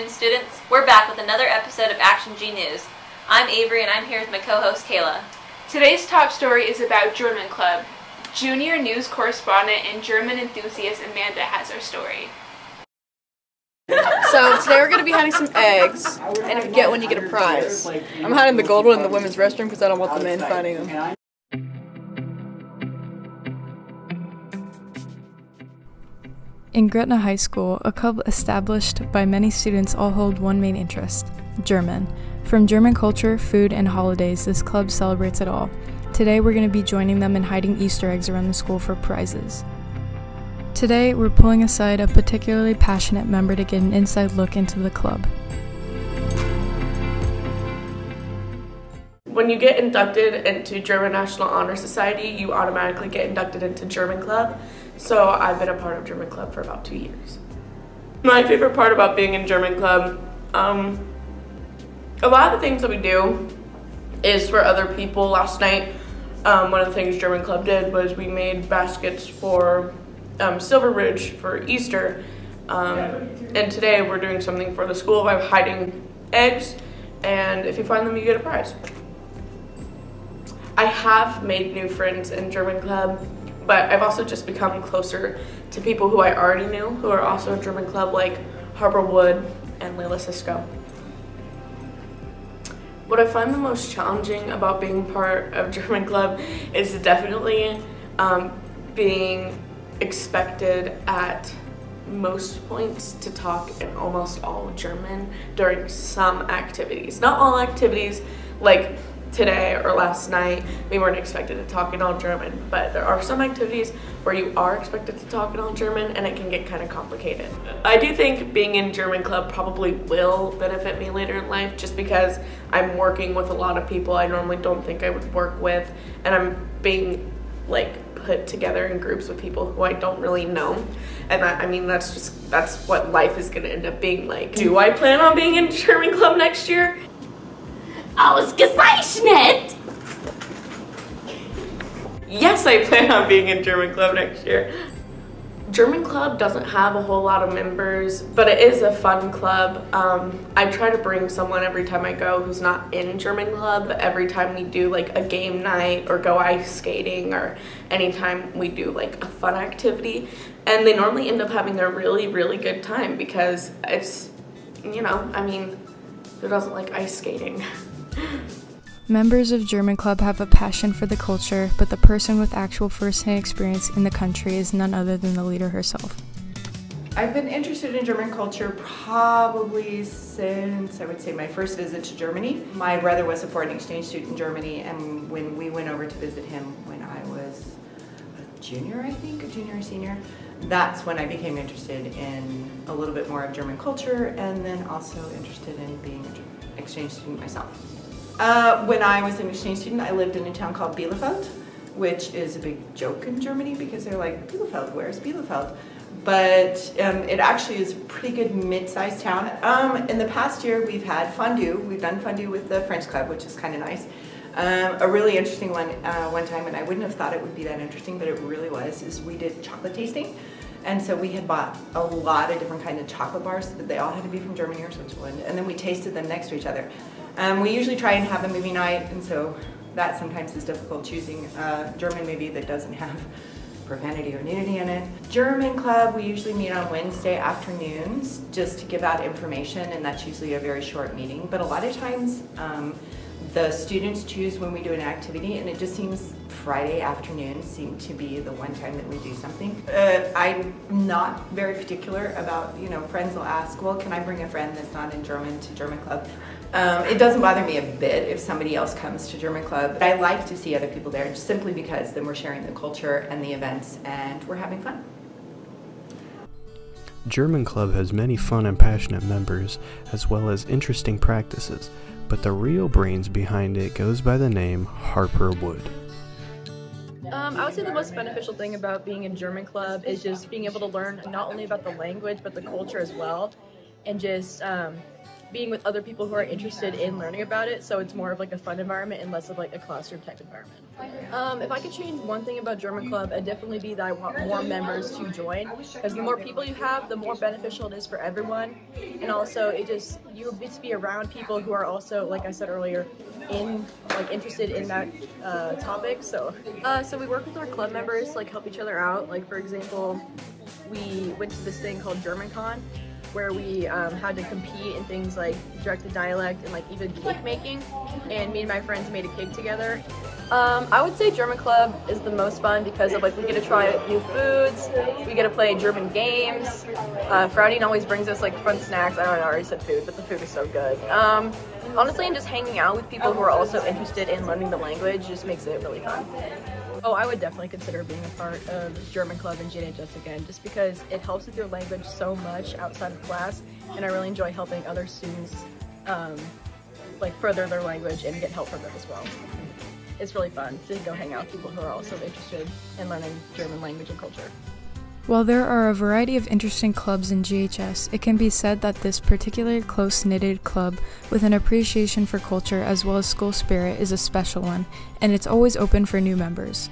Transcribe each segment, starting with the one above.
afternoon, students. We're back with another episode of Action G News. I'm Avery and I'm here with my co-host Kayla. Today's top story is about German Club. Junior news correspondent and German enthusiast Amanda has our story. So today we're going to be hiding some eggs, and if you get one, you get a prize. I'm hiding the gold one in the women's restroom because I don't want the men finding them. In Gretna High School, a club established by many students all hold one main interest: German. From German culture, food, and holidays, this club celebrates it all. Today we're going to be joining them in hiding Easter eggs around the school for prizes. Today we're pulling aside a particularly passionate member to get an inside look into the club. When you get inducted into German National Honor Society, you automatically get inducted into German Club. So I've been a part of German Club for about 2 years. My favorite part about being in German Club, a lot of the things that we do is for other people. Last night, one of the things German Club did was we made baskets for Silver Ridge for Easter. And today we're doing something for the school by hiding eggs, and if you find them, you get a prize. I have made new friends in German Club, but I've also just become closer to people who I already knew who are also in German Club, like Harper Wood and Layla Cisco. What I find the most challenging about being part of German Club is definitely being expected at most points to talk in almost all German during some activities. Not all activities, like today or last night, we weren't expected to talk in all German, but there are some activities where you are expected to talk in all German and it can get kind of complicated. I do think being in German Club probably will benefit me later in life, just because I'm working with a lot of people I normally don't think I would work with, and I'm being put together in groups with people who I don't really know. And that's what life is gonna end up being like. Do I plan on being in German Club next year? Ausgezeichnet! Yes, I plan on being in German Club next year. German Club doesn't have a whole lot of members, but it is a fun club. I try to bring someone every time I go who's not in German Club. Every time we do like a game night or go ice skating, or anytime we do like a fun activity, and they normally end up having a really, really good time because it's, who doesn't like ice skating? Members of German Club have a passion for the culture, but the person with actual first-hand experience in the country is none other than the leader herself. I've been interested in German culture probably since, I would say, my first visit to Germany. My brother was a foreign exchange student in Germany, and when we went over to visit him when I was a junior or senior, that's when I became interested in a little bit more of German culture, and then also interested in being an exchange student myself. When I was an exchange student, I lived in a town called Bielefeld, which is a big joke in Germany because they're like, Bielefeld, where's Bielefeld? But it actually is a pretty good mid-sized town. In the past year, we've had fondue. We've done fondue with the French Club, which is kind of nice. A really interesting one time, and I wouldn't have thought it would be that interesting, but it really was, is we did chocolate tasting. And so we had bought a lot of different kinds of chocolate bars, but they all had to be from Germany or Switzerland, and then we tasted them next to each other. We usually try and have a movie night, and so that sometimes is difficult, choosing a German movie that doesn't have profanity or nudity in it. German Club, we usually meet on Wednesday afternoons just to give out information, and that's usually a very short meeting. But a lot of times the students choose when we do an activity, and it just seems Friday afternoons seem to be the one time that we do something. I'm not very particular about, friends will ask, well, can I bring a friend that's not in German to German Club? It doesn't bother me a bit if somebody else comes to German Club, but I like to see other people there just simply because then we're sharing the culture and the events and we're having fun. German Club has many fun and passionate members, as well as interesting practices, but the real brains behind it goes by the name Harper Wood. I would say the most beneficial thing about being in German Club is just being able to learn not only about the language but the culture as well, and just being with other people who are interested in learning about it, so it's more of like a fun environment and less of like a classroom type environment. If I could change one thing about German Club, it'd definitely be that I want more members to join, because the more people you have, the more beneficial it is for everyone, and also you get to be around people who are also, like I said earlier, interested in that topic. So we work with our club members to like help each other out. Like for example, we went to this thing called GermanCon, where we had to compete in things like directed dialect and like even cake making, and me and my friends made a cake together. I would say German Club is the most fun because of like we get to try new foods, we get to play German games. Fraudein always brings us like fun snacks. I don't know, I already said food, but the food is so good. Honestly, and just hanging out with people who are also interested in learning the language just makes it really fun. Oh, I would definitely consider being a part of German Club and JNHS again, just because it helps with your language so much outside of class, and I really enjoy helping other students like further their language and get help from them as well. It's really fun to go hang out with people who are also interested in learning German language and culture. While there are a variety of interesting clubs in GHS, it can be said that this particularly close-knitted club with an appreciation for culture as well as school spirit is a special one, and it's always open for new members.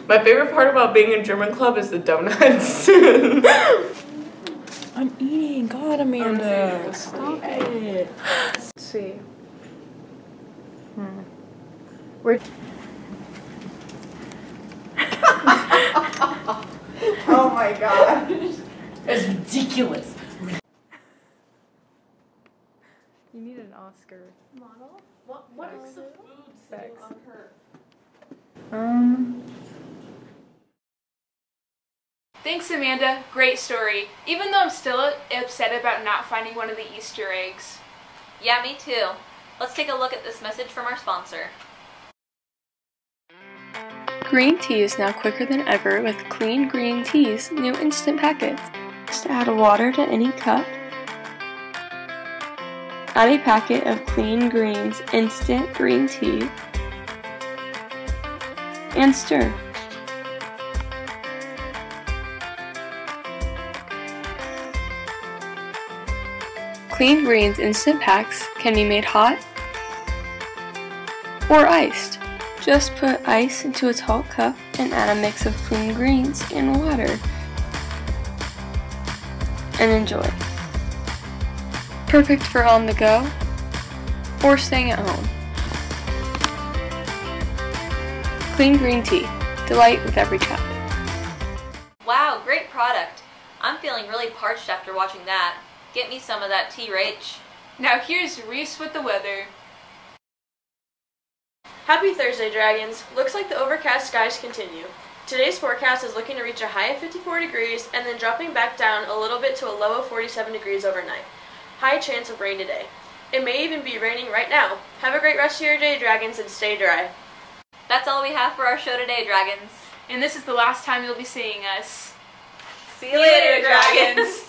My favorite part about being in German Club is the donuts. I'm eating. God, Amanda. Stop it. Let's see. We're Oh my god. It's ridiculous. You need an Oscar. Model? What is the food Sex. on her? Thanks, Amanda. Great story. Even though I'm still upset about not finding one of the Easter eggs. Yeah, me too. Let's take a look at this message from our sponsor. Green tea is now quicker than ever with Clean Green Tea's new instant packets. Just add water to any cup. Add a packet of Clean Greens instant green tea and stir. Clean Greens instant packs can be made hot or iced. Just put ice into a tall cup and add a mix of Clean Greens and water and enjoy. Perfect for on the go or staying at home. Clean Green Tea. Delight with every cup. Wow, great product. I'm feeling really parched after watching that. Get me some of that tea, Rach. Now here's Reese with the weather. Happy Thursday, Dragons. Looks like the overcast skies continue. Today's forecast is looking to reach a high of 54 degrees and then dropping back down a little bit to a low of 47 degrees overnight. High chance of rain today. It may even be raining right now. Have a great rest of your day, Dragons, and stay dry. That's all we have for our show today, Dragons. And this is the last time you'll be seeing us. See you later, Dragons!